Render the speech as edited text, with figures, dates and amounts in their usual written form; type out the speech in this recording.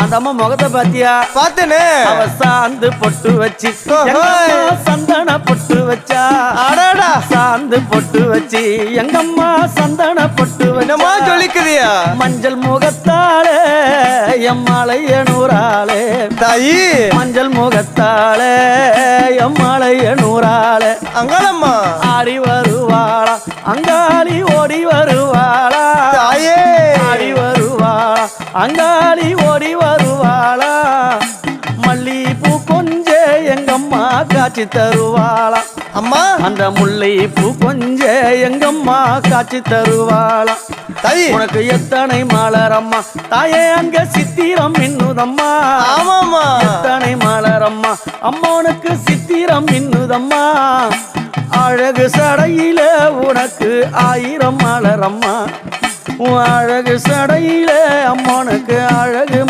அந்த அம்மா முகத்தை பாத்தியா? பாத்தனே. அவ சாந்து பொட்டு வச்சு சந்தன பொட்டு வச்சா. அடடா சாந்து பொட்டு வச்சு எங்கம்மா சந்தன பொட்டு என்னமா சொல்லிக்குதியா? மஞ்சள் முகத்தாளே எம்மாளைய நூறாளே தாயி. மஞ்சள் முகத்தாளே எம்மாளைய நூறாளே அங்காளம்மா ஆடி வருவாளா அங்காளி ஓடி வருவாளா. தாயே ஆடி வருவாளா அங்காளி ஓடி வருவாளா. மல்லிப்பூ கொஞ்ச எங்கம்மா காட்சி தருவாளா. அம்மா அந்த முல்லைப்பூ கொஞ்ச எங்கம்மா காட்சி தருவாளா. தாயி உனக்கு எத்தனை மலரம்மா தாயே அங்க சித்திரம் இன்னுதம்மா. ஆமாம்மா எத்தனை மலரம்மா அம்மனுக்கு சித்திரம் இன்னுதம்மா. அழகு சடையில உனக்கு 1000 மலரம்மா. அழகு சடையில அம்மனுக்கு அழகு